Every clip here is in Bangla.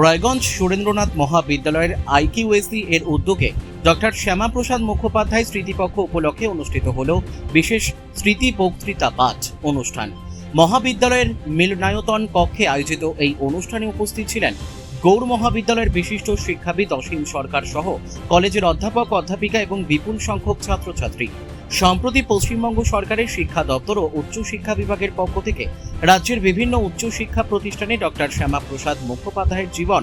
রায়গঞ্জ সুরেন্দ্রনাথ মহাবিদ্যালয়ের আইকিউএসি এর উদ্যোগে ডক্টর শ্যামাপ্রসাদ মুখোপাধ্যায় স্মৃতিপক্ষ উপলক্ষে অনুষ্ঠিত হল বিশেষ স্মৃতি বক্তৃতা পাঠ অনুষ্ঠান। মহাবিদ্যালয়ের মিলনায়তন কক্ষে আয়োজিত এই অনুষ্ঠানে উপস্থিত ছিলেন গৌড় মহাবিদ্যালয়ের বিশিষ্ট শিক্ষাবিদ অসীম সরকার সহ কলেজের অধ্যাপক অধ্যাপিকা এবং বিপুল সংখ্যক ছাত্রছাত্রী। সম্প্রতি পশ্চিমবঙ্গ সরকারের শিক্ষা দপ্তর ও উচ্চ শিক্ষা বিভাগের পক্ষ থেকে রাজ্যের বিভিন্ন উচ্চ শিক্ষা প্রতিষ্ঠানে ডক্টর শ্যামাপ্রসাদ মুখোপাধ্যায়ের জীবন,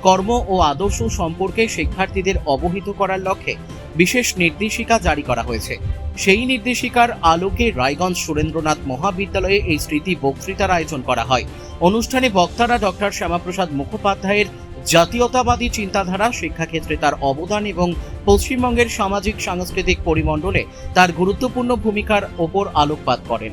কর্ম ও আদর্শ সম্পর্কে শিক্ষার্থীদের অবহিত করার লক্ষ্যে বিশেষ নির্দেশিকা জারি করা হয়েছে। সেই নির্দেশিকার আলোকে রায়গঞ্জ সুরেন্দ্রনাথ মহাবিদ্যালয়ে এই স্মৃতি বক্তৃতার আয়োজন করা হয়। অনুষ্ঠানে বক্তারা ডক্টর শ্যামাপ্রসাদ মুখোপাধ্যায়ের জাতীয়তাবাদী চিন্তাধারা, শিক্ষাক্ষেত্রে তার অবদান এবং পশ্চিমবঙ্গের সামাজিক সাংস্কৃতিক পরিমণ্ডলে তার গুরুত্বপূর্ণ ভূমিকার ওপর আলোকপাত করেন।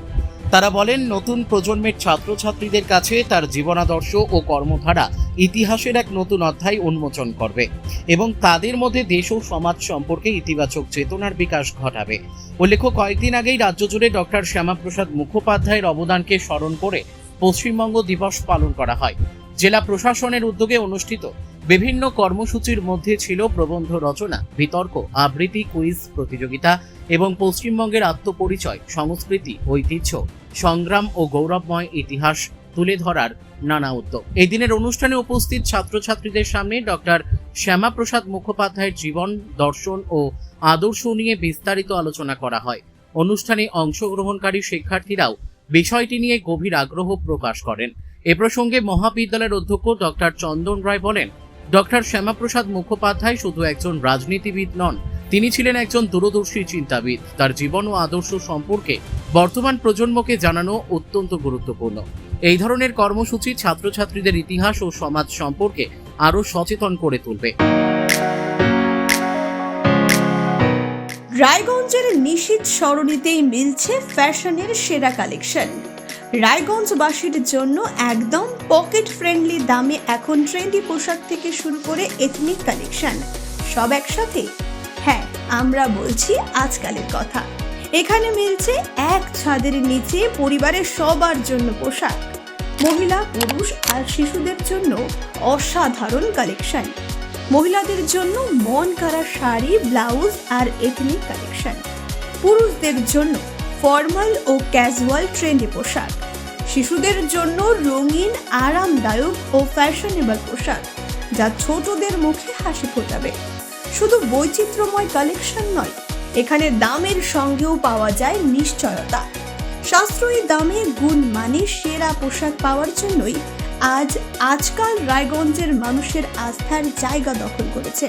তারা বলেন, নতুন প্রজন্মের ছাত্রছাত্রীদের কাছে তার জীবনাদর্শ ও কর্মধারা ইতিহাসের এক নতুন অধ্যায় উন্মোচন করবে এবং তাদের মধ্যে দেশ ও সমাজ সম্পর্কে ইতিবাচক চেতনার বিকাশ ঘটাবে। উল্লেখ্য, কয়েকদিন আগেই রাজ্য জুড়ে ডক্টর শ্যামাপ্রসাদ মুখোপাধ্যায়ের অবদানকে স্মরণ করে পশ্চিমবঙ্গ দিবস পালন করা হয়। জেলা প্রশাসনের উদ্যোগে অনুষ্ঠিত বিভিন্ন কর্মসূচির মধ্যে ছিল প্রবন্ধ রচনা, বিতর্ক, আবৃত্তি, কুইজ প্রতিযোগিতা এবং পশ্চিমবঙ্গের আত্মপরিচয়, সংস্কৃতি, ঐতিহ্য, সংগ্রাম ও গৌরবময় ইতিহাস তুলে ধরার নানা উদ্যোগ। এই দিনের অনুষ্ঠানে উপস্থিত ছাত্রছাত্রীদের সামনে ডক্টর শ্যামাপ্রসাদ মুখোপাধ্যায়ের জীবন, দর্শন ও আদর্শ নিয়ে বিস্তারিত আলোচনা করা হয়। অনুষ্ঠানে অংশগ্রহণকারী শিক্ষার্থীরাও বিষয়টি নিয়ে গভীর আগ্রহ প্রকাশ করেন। এ প্রসঙ্গে মহাবিদ্যালয়ের অধ্যক্ষ ডক্টর চন্দন রায় বলেন, ডক্টর শ্যামাপ্রসাদ মুখোপাধ্যায় শুধু একজন রাজনীতিবিদ নন, তিনি ছিলেন একজন দূরদর্শী চিন্তাবিদ। তার জীবন ও আদর্শ সম্পর্কে বর্তমান প্রজন্মকে জানানো অত্যন্ত গুরুত্বপূর্ণ। এই ধরনের কর্মসূচি ছাত্রছাত্রীদের ইতিহাস ও সমাজ সম্পর্কে আরও সচেতন করে তুলবে। রায়গঞ্জের নিশীথ সরণিতেই মিলছে ফ্যাশনের সেরা কালেকশন। রায়গঞ্জবাসীর জন্য একদম পকেট ফ্রেন্ডলি দামে এখন ট্রেন্ডি পোশাক থেকে শুরু করে এথনিক কালেকশন সব একসাথে। হ্যাঁ, আমরা বলছি আজকালের কথা। এখানে মিলছে এক ছাদের নিচে পরিবারের সবার জন্য পোশাক, মহিলা, পুরুষ আর শিশুদের জন্য অসাধারণ কালেকশন। মহিলাদের জন্য মন কাড়া শাড়ি, ব্লাউজ আর এথনিক কালেকশন। পুরুষদের জন্য ফর্মাল ও ক্যাজুয়াল ট্রেন্ডি পোশাক। শিশুদের জন্য রঙিন, আরামদায়ক ও ফ্যাশনেবল পোশাক, যা ছোটদের মুখে হাসি ফোটাবে। শুধু বৈচিত্র্যময় কালেকশন নয়, এখানে দামের সঙ্গেও পাওয়া যায় নিশ্চয়তা। সাশ্রয়ী দামে গুণমানে সেরা পোশাক পাওয়ার জন্যই আজকাল রায়গঞ্জের মানুষের আস্থার জায়গা দখল করেছে।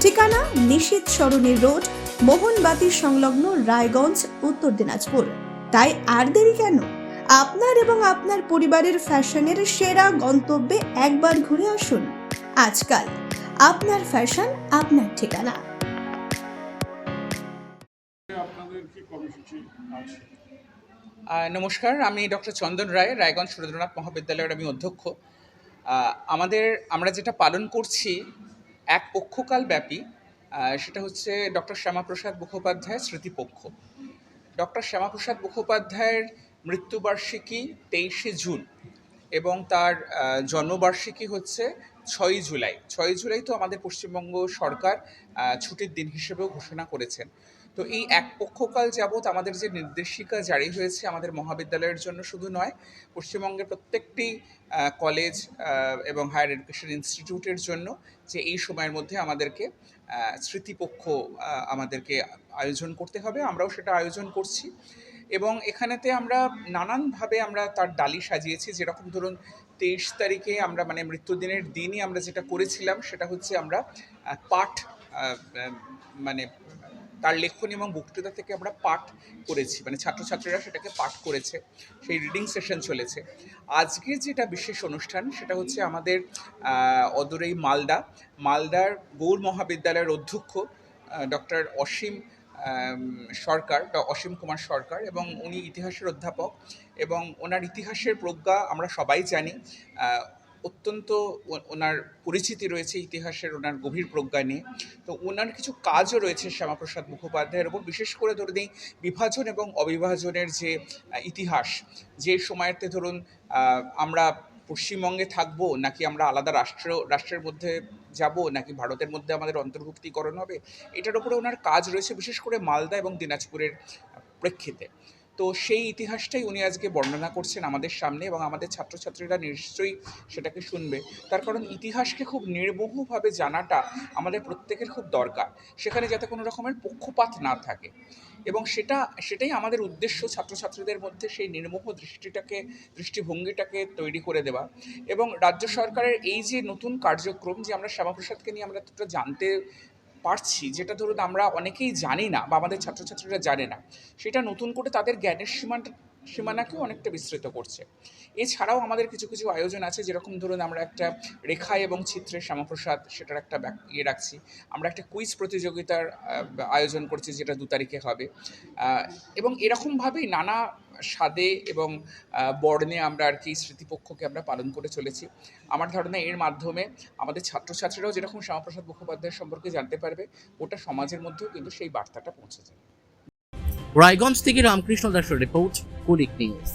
ঠিকানা নিশীথ সরণি রোড, মোহনবাতি সংলগ্ন, রায়গঞ্জ, উত্তর দিনাজপুর। তাই আর দেরি কেন? আপনার এবং আপনার পরিবারের ফ্যাশনের সেরা গন্তব্যে একবার ঘুরে আসুন। আজকাল আপনার ফ্যাশন, আপনার ঠিকানা। নমস্কার, আমি ডক্টর চন্দন রায়, রায়গঞ্জ সুরেন্দ্রনাথ মহাবিদ্যালয়ের আমি অধ্যক্ষ। আমরা যেটা পালন করছি এক পক্ষকাল ব্যাপী, সেটা হচ্ছে ডক্টর শ্যামাপ্রসাদ মুখোপাধ্যায়ের স্মৃতিপক্ষ। ডক্টর শ্যামাপ্রসাদ মুখোপাধ্যায়ের মৃত্যুবার্ষিকী 23শে জুন এবং তার জন্মবার্ষিকী হচ্ছে 6ই জুলাই। 6ই জুলাই তো আমাদের পশ্চিমবঙ্গ সরকার ছুটির দিন হিসেবেও ঘোষণা করেছেন। তো এই এক পক্ষকাল যাবৎ আমাদের যে নির্দেশিকা জারি হয়েছে আমাদের মহাবিদ্যালয়ের জন্য শুধু নয়, পশ্চিমবঙ্গের প্রত্যেকটি কলেজ এবং হায়ার এডুকেশন ইনস্টিটিউটের জন্য, যে এই সময়ের মধ্যে আমাদেরকে স্মৃতিপক্ষ আমাদেরকে আয়োজন করতে হবে। আমরাও সেটা আয়োজন করছি এবং এখানেতে আমরা নানানভাবে আমরা তার ডালি সাজিয়েছি। যেরকম ধরুন 23 তারিখে আমরা মানে মৃত্যুদিনের দিনই আমরা যেটা করেছিলাম সেটা হচ্ছে আমরা পাঠ মানে তার লেখনী এবং বক্তৃতা থেকে আমরা পাঠ করেছি, মানে ছাত্রছাত্রীরা সেটাকে পাঠ করেছে, সেই রিডিং সেশন চলেছে। আজকে যেটা বিশেষ অনুষ্ঠান সেটা হচ্ছে আমাদের অদূরেই মালদার গৌড় মহাবিদ্যালয়ের অধ্যক্ষ ডক্টর অসীম কুমার সরকার, এবং উনি ইতিহাসের অধ্যাপক এবং ওনার ইতিহাসের প্রজ্ঞা আমরা সবাই জানি। অত্যন্ত ওনার পরিচিতি রয়েছে ইতিহাসের, ওনার গভীর প্রজ্ঞা নিয়ে। তো ওনার কিছু কাজও রয়েছে শ্যামাপ্রসাদ মুখোপাধ্যায়ের ওপর, বিশেষ করে ধরুন এই বিভাজন এবং অবিভাজনের যে ইতিহাস, যে সময়তে ধরুন আমরা পশ্চিমবঙ্গে থাকবো নাকি আমরা আলাদা রাষ্ট্রের মধ্যে যাব নাকি ভারতের মধ্যে আমাদের অন্তর্ভুক্তিকরণ হবে, এটার উপরে ওনার কাজ রয়েছে, বিশেষ করে মালদা এবং দিনাজপুরের প্রেক্ষিতে। তো সেই ইতিহাসটাই উনি আজকে বর্ণনা করছেন আমাদের সামনে, এবং আমাদের ছাত্রছাত্রীরা নিশ্চয়ই সেটাকে শুনবে। তার কারণ ইতিহাসকে খুব নির্মোহভাবে জানাটা আমাদের প্রত্যেকের খুব দরকার, সেখানে যাতে কোনো রকমের পক্ষপাত না থাকে, এবং সেটাই আমাদের উদ্দেশ্য, ছাত্রছাত্রীদের মধ্যে সেই নির্মোহ দৃষ্টিভঙ্গিটাকে তৈরি করে দেওয়া। এবং রাজ্য সরকারের এই যে নতুন কার্যক্রম, যে আমরা শ্যামাপ্রসাদকে নিয়ে আমরা এতটা জানতে পারছি, যেটা ধরুন আমরা অনেকেই জানি না বা আমাদের ছাত্রছাত্রীরা জানে না, সেটা নতুন করে তাদের জ্ঞানের সীমানাকেও অনেকটা বিস্তৃত করছে। এছাড়াও আমাদের কিছু কিছু আয়োজন আছে, যেরকম ধরুন আমরা একটা রেখায় এবং চিত্রে শ্যামাপ্রসাদ সেটার একটা রাখছি। আমরা একটা কুইজ প্রতিযোগিতার আয়োজন করছি, যেটা 2 তারিখে হবে। এবং এরকমভাবেই নানা স্বাদে এবং বর্ণে আমরা আর কি স্মৃতিপক্ষকে আমরা পালন করে চলেছি। আমার ধারণা এর মাধ্যমে আমাদের ছাত্রছাত্রীরাও যেরকম শ্যামাপ্রসাদ মুখোপাধ্যায়ের সম্পর্কে জানতে পারবে, ওটা সমাজের মধ্যেও কিন্তু সেই বার্তাটা পৌঁছে যাবে। রায়গঞ্জ থেকে রামকৃষ্ণ দাসের রিপোর্ট, কুলিক নিউজ।